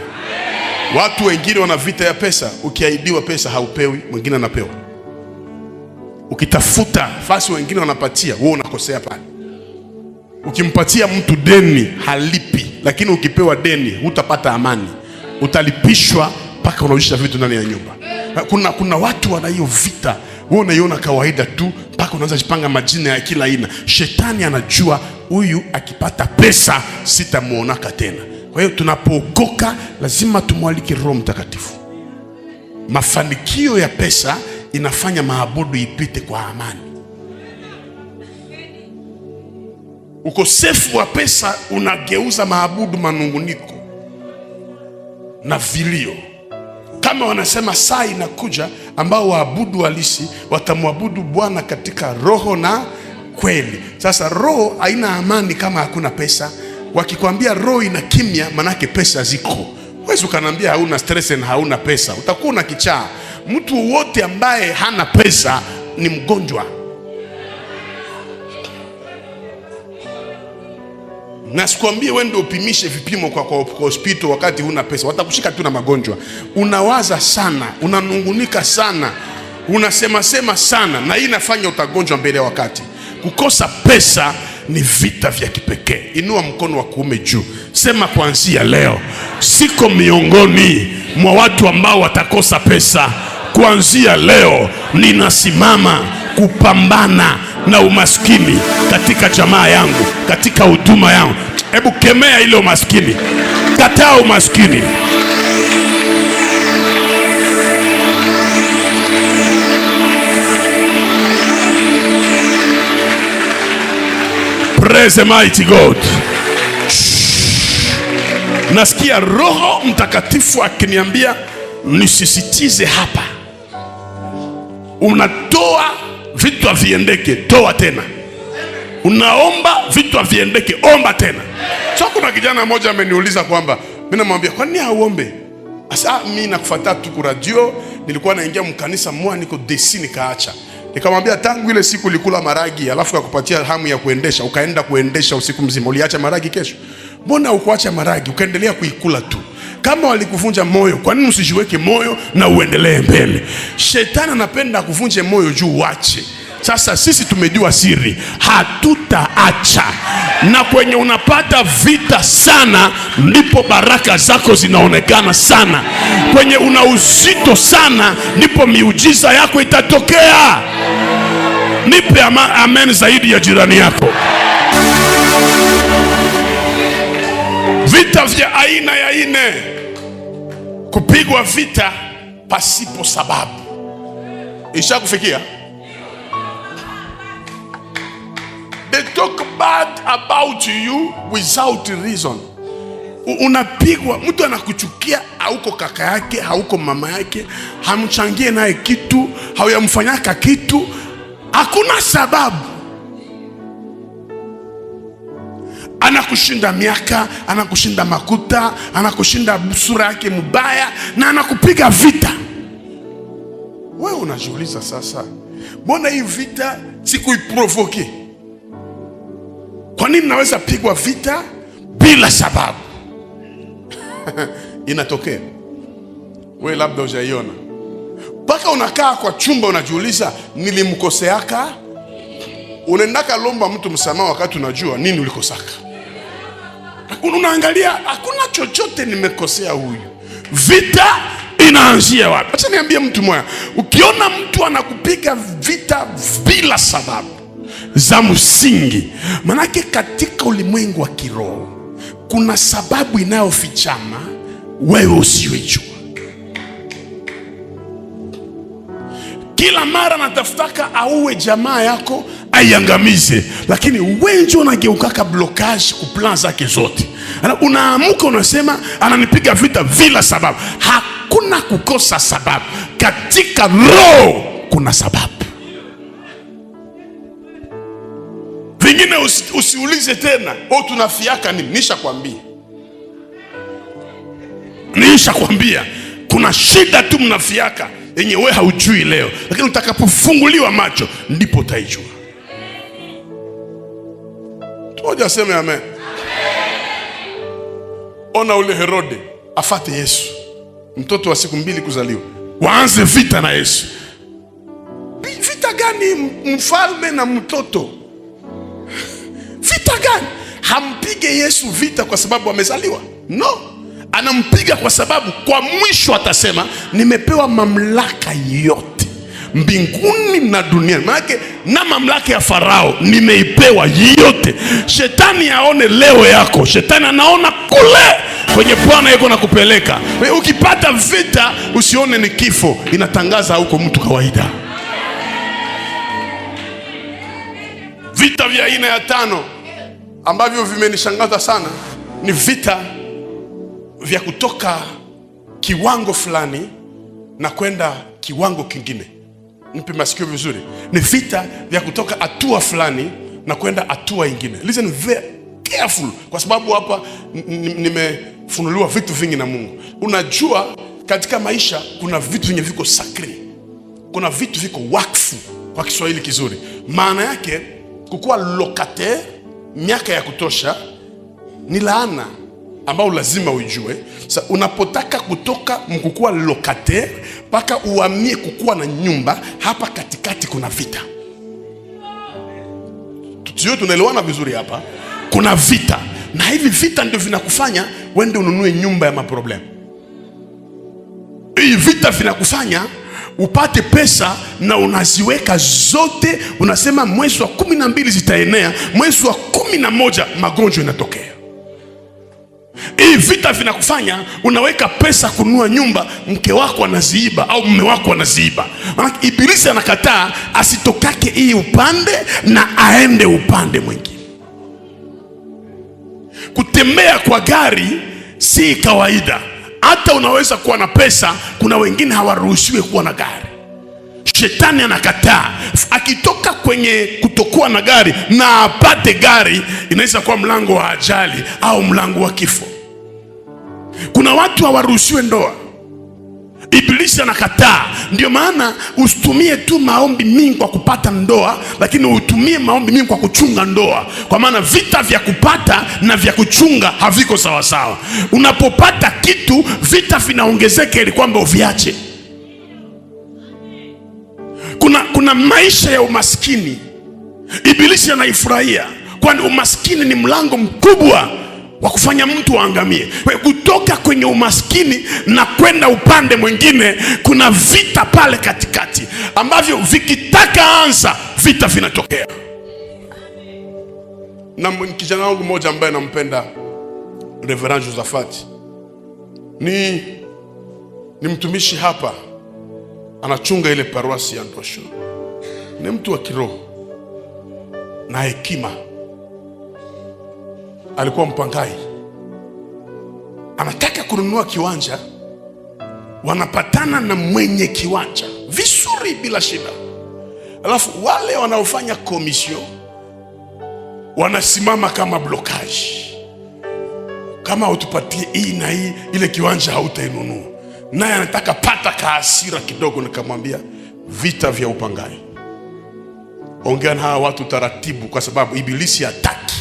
Watu wengine wana vita ya pesa. Ukiahidiwa pesa haupewi, mwingine anapewa. Ukitafuta fasi wengine wanapatia, wewe unakosea pale. Ukimpatia mtu deni halipi, lakini ukipewa deni hutapata amani. Utalipishwa mpaka unarudisha vitu ndani ya nyumba. Kuna watu wana hiyo vita. Wewe unaiona kawaida tu, mpaka unaanza jipanga majina ya kila aina. Shetani anajua huyu akipata pesa sitamuonaka tena. Kwa hiyo tunapookoka lazima tumwalike Roho Mtakatifu. Mafanikio ya pesa inafanya maabudu ipite kwa amani. Ukosefu wa pesa unageuza maabudu manunguniko na vilio. Kama wanasema saa inakuja ambao waabudu halisi watamwabudu Bwana katika roho na kweli. Sasa roho haina amani kama hakuna pesa. Wakikwambia roho ina kimya, manake pesa ziko. Wewe ukaniambia hauna stress na hauna pesa, utakuwa na kichaa. Mtu wote ambaye hana pesa ni mgonjwa. Na sikwambie wewe ndio upimishe vipimo kwa hospital wakati huna pesa, watakushika tu na magonjwa. Unawaza sana, unanungunika sana, unasema sana, na hii inafanya utagonjwa mbele ya wakati. Kukosa pesa ni vita vya kipekee. Inua mkono wa kuume juu, sema kuanzia leo siko miongoni mwa watu ambao watakosa pesa. Kuanzia leo ninasimama kupambana na umaskini katika jamaa yangu, katika huduma yangu. Hebu kemea ile umaskini, kataa umaskini. Praise the mighty God. Nasikia Roho Mtakatifu akiniambia nisisitize hapa. Unatoa vitu haviendeke, toa tena. Unaomba vitu haviendeke, omba tena. So kuna kijana mmoja ameniuliza kwamba, mimi namwambia kwa nini hauombe? Asa mimi nakufuata tu kwa radio, nilikuwa naingia mkanisa mmoja niko desi nikaacha. Nikamwambia tangu ile siku ulikula maragi alafu akakupatia hamu ya kuendesha, ukaenda kuendesha usiku mzima, uliacha maragi kesho? Mbona ukuacha maragi ukaendelea kuikula tu? Kama walikuvunja moyo, kwa nini usijiweke moyo na uendelee mbele? Shetani anapenda kuvunje moyo juu uache. Sasa sisi tumejua siri, hatutaacha. Na kwenye unapata vita sana, ndipo baraka zako zinaonekana sana. Kwenye una uzito sana, ndipo miujiza yako itatokea. Nipe amen zaidi ya jirani yako. Vita vya aina ya ine: kupigwa vita pasipo sababu. Ishakufikia? They talk bad about you without reason. Unapigwa, mtu anakuchukia, hauko kaka yake, hauko mama yake, hamchangie naye kitu, hauyamfanyaka kitu, hakuna sababu. Anakushinda miaka, anakushinda makuta, anakushinda sura yake mbaya, na anakupiga vita. Wewe unajiuliza sasa, mbona hii vita sikuiprovoke? Kwa nini naweza pigwa vita bila sababu? Inatokea. Wewe labda hujaiona. Mpaka unakaa kwa chumba unajiuliza, nilimkoseaka? Unaendaka lomba mtu msamaha wakati unajua nini ulikosaka. Unaangalia, hakuna chochote nimekosea huyu. Vita inaanzia wapi? Acha niambie mtu mmoja, ukiona mtu anakupiga vita bila sababu za msingi, manake katika ulimwengu wa kiroho kuna sababu inayofichama wewe usiyojua. Kila mara natafutaka auwe jamaa yako aiangamize, lakini wengi unageukaka blockage kuplan zake zote. Unaamuka unasema ananipiga vita bila sababu. Hakuna kukosa sababu. Katika roho kuna sababu. Vingine usiulize tena, tunafiaka nini? Nishakwambia kuna shida tu mnafiaka yenye wewe haujui leo, lakini utakapofunguliwa macho ndipo utaijua. Tumoja aseme amen. Ona ule Herode afate Yesu, mtoto wa siku 2 kuzaliwa, waanze vita na Yesu. Vita gani mfalme na mtoto? Vita gani? Hampige Yesu vita kwa sababu amezaliwa. No, anampiga kwa sababu kwa mwisho atasema, nimepewa mamlaka yote mbinguni na duniani. Maana na mamlaka ya Farao nimeipewa yote. Shetani aone leo yako, shetani anaona kule kwenye Bwana yuko na kupeleka. Ukipata vita usione ni kifo, inatangaza huko mtu kawaida. Vita vya aina ya 5 ambavyo vimenishangaza sana ni vita vya kutoka kiwango fulani na kwenda kiwango kingine. Nipe masikio vizuri. Ni vita vya kutoka hatua fulani na kwenda hatua nyingine. Listen very careful, kwa sababu hapa nimefunuliwa vitu vingi na Mungu. Unajua katika maisha kuna vitu vingi viko sacred. Kuna vitu viko wakfu kwa Kiswahili kizuri. Maana yake kukuwa locataire miaka ya kutosha ni laana ambao lazima ujue. Sasa unapotaka kutoka mkukua locataire paka uhamie kukua na nyumba, hapa katikati kuna vita. Tutio tunaelewana vizuri hapa. Kuna vita, na hivi vita ndio vinakufanya wende ununue nyumba ya maproblem. Hivi vita vinakufanya upate pesa na unaziweka zote, unasema mwezi wa 12 zitaenea, mwezi wa 11 magonjwa yanatokea. Hii vita vinakufanya unaweka pesa kununua nyumba, mke wako anaziiba au mume wako anaziiba. Maana Ibilisi anakataa asitokake hii upande na aende upande mwingine. Kutembea kwa gari si kawaida. Hata unaweza kuwa na pesa, kuna wengine hawaruhusiwi kuwa na gari. Shetani anakataa. Akitoka kwenye kutokuwa na gari na apate gari, inaweza kuwa mlango wa ajali au mlango wa kifo. Kuna watu hawaruhusiwi ndoa. Ibilisi anakataa. Ndio maana usitumie tu maombi mingi kwa kupata ndoa, lakini utumie maombi mingi kwa kuchunga ndoa. Kwa maana vita vya kupata na vya kuchunga haviko sawa sawa. Unapopata kitu, vita vinaongezeka ili kwamba uviache. kuna maisha ya umaskini Ibilisi anaifurahia, kwani umaskini ni mlango mkubwa wa kufanya mtu aangamie. Kutoka kwenye umaskini na kwenda upande mwingine, kuna vita pale katikati ambavyo vikitaka anza, vita vinatokea. Na kijana wangu mmoja ambaye nampenda, Reverend Josafati, ni mtumishi hapa, anachunga ile paroisi ya Ndosho. Ni mtu wa kiroho na hekima. Alikuwa mpangai, anataka kununua kiwanja, wanapatana na mwenye kiwanja vizuri bila shida, alafu wale wanaofanya komisio wanasimama kama blokaji, kama utupatie hii na hii, ile kiwanja hautainunua. Naye anataka pata kaasira kidogo. Nikamwambia, vita vya upangai, ongea na hawa watu taratibu, kwa sababu Ibilisi hataki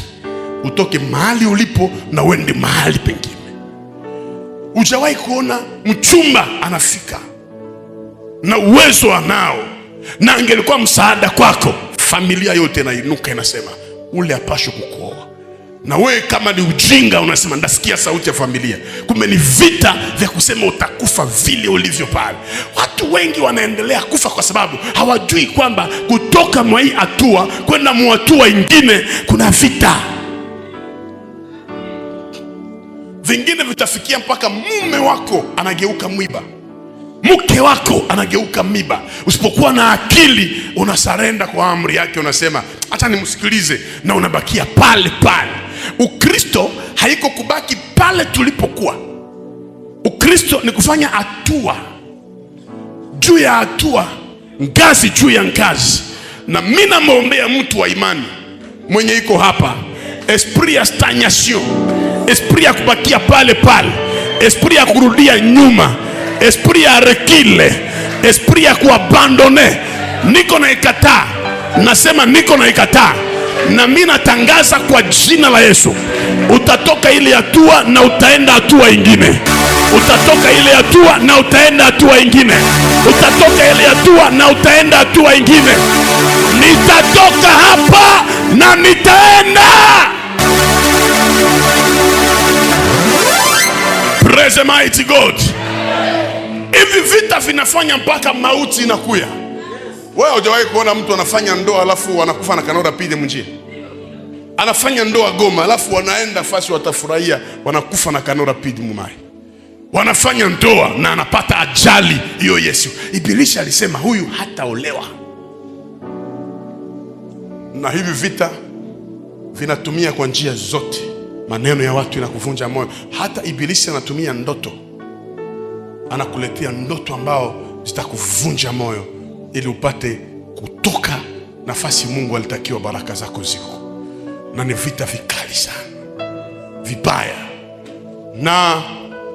utoke mahali ulipo na uende mahali pengine. Hujawahi kuona mchumba anafika na uwezo anao, na angelikuwa msaada kwako, familia yote inainuka inasema ule hapaswi kukuoa, na wewe kama ni ujinga unasema ndasikia sauti ya familia. Kumbe ni vita vya kusema utakufa vile ulivyo pale. Watu wengi wanaendelea kufa kwa sababu hawajui kwamba kutoka mwa hii hatua kwenda mwa hatua ingine kuna vita. Vingine vitafikia mpaka mume wako anageuka mwiba, mke wako anageuka miba. Usipokuwa na akili, unasarenda kwa amri yake, unasema acha nimsikilize, na unabakia pale pale. Ukristo haiko kubaki pale tulipokuwa. Ukristo ni kufanya hatua juu ya hatua, ngazi juu ya ngazi. Na mimi namwombea mtu wa imani mwenye iko hapa, esprit ya stagnation, esprit ya kubakia pale pale, esprit ya kurudia nyuma, esprit ya rekile, esprit ya kuabandone, niko na ikataa. Nasema niko na ikataa, na mimi natangaza kwa jina la Yesu, utatoka ile hatua na utaenda hatua ingine. Utatoka ile hatua na utaenda hatua ingine. Utatoka ile hatua na utaenda hatua ingine. Nitatoka hapa na nitaenda. Praise the mighty God. Hivi vita vinafanya mpaka mauti inakuya. Wewe hujawahi kuona mtu anafanya ndoa alafu anakufa na kanora pide mjini? Anafanya ndoa Goma alafu wanaenda fasi watafurahia, wanakufa na kanora pide mumai. Wanafanya ndoa na anapata ajali hiyo. Yesu, Ibilisi alisema huyu hataolewa. Na hivi vita vinatumia kwa njia zote. Maneno ya watu inakuvunja moyo. Hata Ibilisi anatumia ndoto, anakuletea ndoto ambao zitakuvunja moyo, ili upate kutoka nafasi Mungu alitakiwa baraka zako ziko. Na ni vita vikali sana, vibaya. Na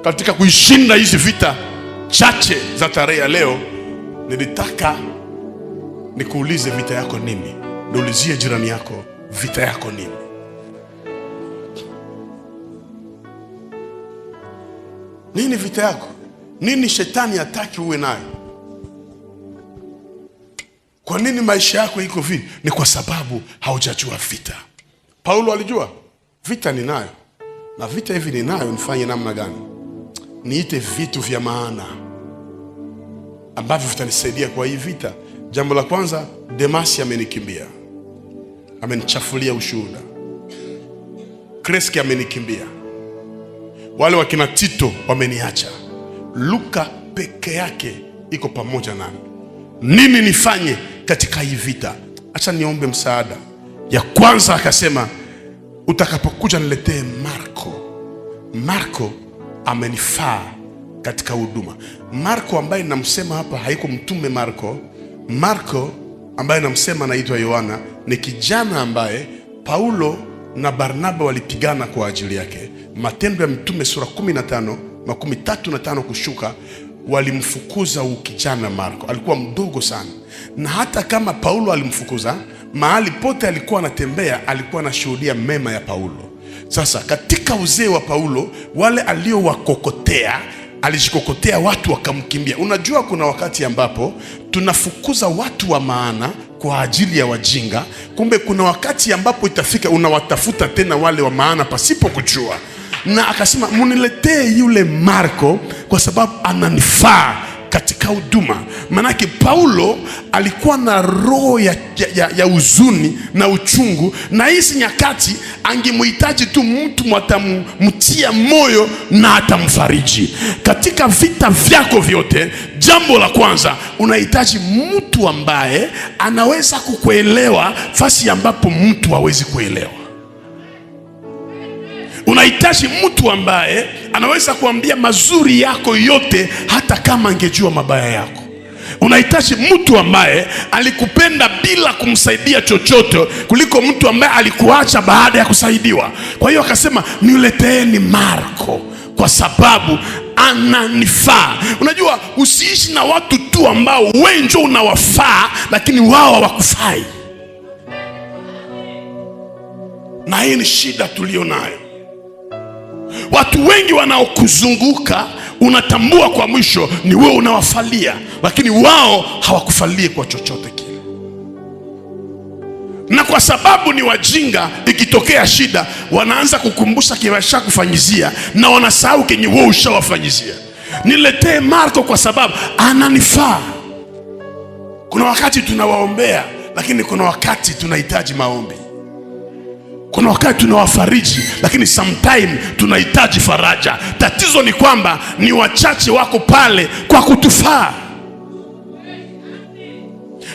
katika kuishinda hizi vita chache za tarehe ya leo, nilitaka nikuulize vita yako nini? Niulizie jirani yako, vita yako nini? Nini vita yako? Nini shetani hataki uwe nayo? Kwa nini maisha yako iko vile? Ni kwa sababu haujajua vita. Paulo alijua vita ninayo, na vita hivi ninayo nifanye namna gani? Niite vitu vya maana ambavyo vitanisaidia kwa hii vita. Jambo la kwanza, Demasi amenikimbia, amenichafulia ushuhuda. Kreski amenikimbia, wale wakina Tito wameniacha. Luka peke yake iko pamoja nami. Nini nifanye katika hii vita? Acha niombe msaada. Ya kwanza akasema, utakapokuja niletee Marko. Marko amenifaa katika huduma. Marko ambaye namsema hapa haiko mtume Marko. Marko ambaye namsema anaitwa Yohana, ni kijana ambaye Paulo na Barnaba walipigana kwa ajili yake. Matendo ya Mitume sura 15, 35 kushuka, walimfukuza ukijana Marko. Alikuwa mdogo sana, na hata kama Paulo alimfukuza, mahali pote alikuwa anatembea alikuwa anashuhudia mema ya Paulo. Sasa katika uzee wa Paulo, wale aliowakokotea, alijikokotea watu wakamkimbia. Unajua kuna wakati ambapo tunafukuza watu wa maana kwa ajili ya wajinga. Kumbe kuna wakati ambapo itafika unawatafuta tena wale wa maana pasipo kujua. Na akasema muniletee yule Marko kwa sababu ananifaa katika huduma. Manake Paulo alikuwa na roho ya huzuni na uchungu, na hizi nyakati angemuhitaji tu mtu atamtia moyo na atamfariji. Katika vita vyako vyote, jambo la kwanza unahitaji mtu ambaye anaweza kukuelewa fasi ambapo mtu hawezi kuelewa. Unahitaji mtu ambaye anaweza kuambia mazuri yako yote hata kama angejua mabaya yako. Unahitaji mtu ambaye alikupenda bila kumsaidia chochote kuliko mtu ambaye alikuacha baada ya kusaidiwa. Kwa hiyo akasema nileteeni Marko kwa sababu ananifaa. Unajua, usiishi na watu tu ambao wewe ndio unawafaa lakini wao hawakufai. Na hii ni shida tulio nayo. Watu wengi wanaokuzunguka unatambua kwa mwisho ni wewe unawafalia, lakini wao hawakufalie kwa chochote kile. Na kwa sababu ni wajinga, ikitokea shida wanaanza kukumbusha kiwasha kufanyizia na wanasahau kenye wewe ushawafanyizia. Niletee Marko kwa sababu ananifaa. Kuna wakati tunawaombea, lakini kuna wakati tunahitaji maombi. Kuna wakati tunawafariji, lakini sometime tunahitaji faraja. Tatizo ni kwamba ni wachache wako pale kwa kutufaa.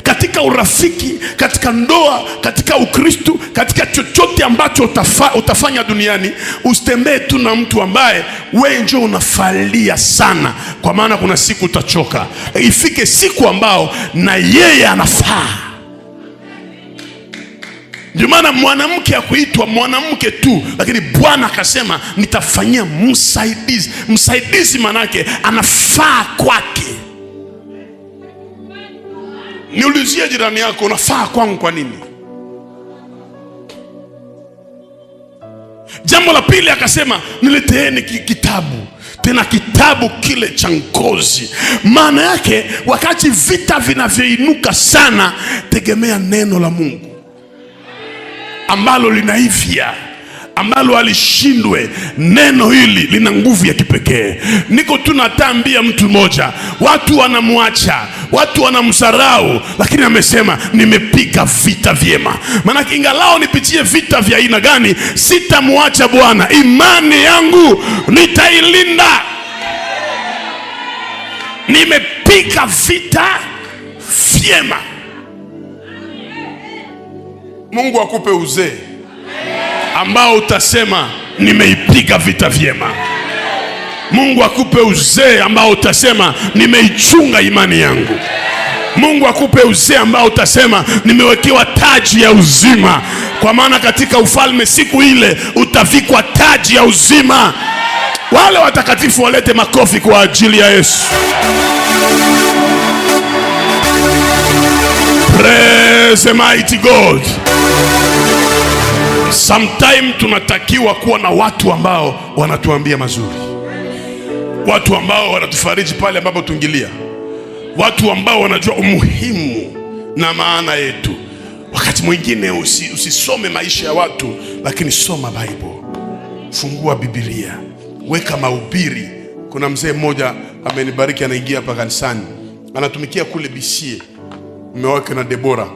Katika urafiki, katika ndoa, katika Ukristo, katika chochote ambacho utafanya duniani, usitembee tu na mtu ambaye wewe ndio unafalia sana, kwa maana kuna siku utachoka. Ifike siku ambao na yeye anafaa. Ndio maana mwanamke hakuitwa mwanamke tu, lakini Bwana akasema nitafanyia msaidizi. Msaidizi manake anafaa kwake. Niulizie jirani yako, unafaa kwangu kwa nini? Jambo la pili akasema nileteeni kitabu, tena kitabu kile cha ngozi. Maana yake wakati vita vinavyoinuka sana, tegemea neno la Mungu ambalo linaivya, ambalo alishindwe. Neno hili lina nguvu ya kipekee. Niko tunatambia mtu mmoja, watu wanamwacha, watu wanamsarau, lakini amesema nimepiga vita vyema. Maana ingalao nipitie vita vya aina gani, sitamwacha Bwana. Imani yangu nitailinda. Nimepiga vita vyema. Mungu akupe uzee ambao utasema nimeipiga vita vyema. Mungu akupe uzee ambao utasema nimeichunga imani yangu. Mungu akupe uzee ambao utasema nimewekewa taji ya uzima, kwa maana katika ufalme siku ile utavikwa taji ya uzima. Wale watakatifu walete makofi kwa ajili ya Yesu. Praise the mighty God. Sometime tunatakiwa kuwa na watu ambao wanatuambia mazuri, watu ambao wanatufariji pale ambapo tungilia, watu ambao wanajua umuhimu na maana yetu. Wakati mwingine usisome maisha ya watu, lakini soma Bible. Fungua Biblia, weka mahubiri. Kuna mzee mmoja amenibariki, anaingia hapa kanisani, anatumikia kule Bisie, mume wake na Debora,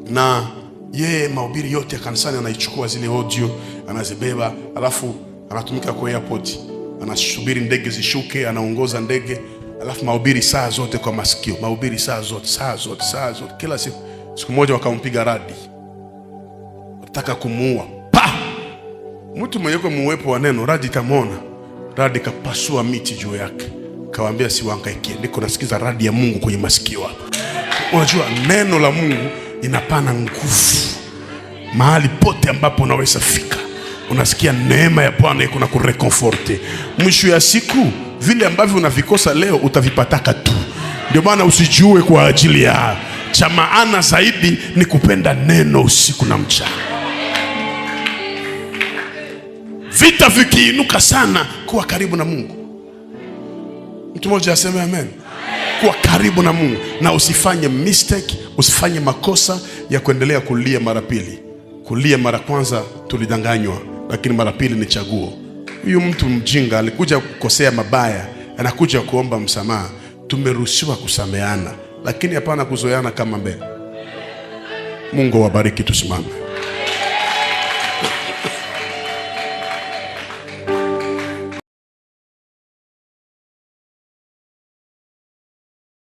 na yeye mahubiri yote ya kanisani anaichukua zile audio, anazibeba, alafu anatumika kwa airport, anasubiri ndege zishuke, anaongoza ndege, alafu mahubiri saa zote kwa masikio, mahubiri saa zote kila siku. Siku moja wakampiga radi, wataka kumuua. Mtu mwenye kwa muwepo wa neno, radi kamona, radi kapasua miti juu yake, kawaambia siwangaikie, niko nasikiza radi ya Mungu kwenye masikio hapa. Unajua neno la Mungu inapana nguvu mahali pote ambapo unaweza fika. Unasikia neema ya Bwana iko na kureconforte. Mwisho ya siku vile ambavyo unavikosa leo utavipataka tu. Ndio maana usijue kwa ajili ya cha maana zaidi ni kupenda neno usiku na mchana. Vita vikiinuka sana, kuwa karibu na Mungu. Mtu mmoja aseme amen. kuwa karibu na Mungu, na usifanye mistake, usifanye makosa ya kuendelea kulia mara pili. Kulia mara kwanza tulidanganywa, lakini mara pili ni chaguo. Huyu mtu mjinga alikuja kukosea mabaya, anakuja kuomba msamaha. Tumeruhusiwa kusameana, lakini hapana kuzoeana kama mbele. Mungu awabariki, tusimame.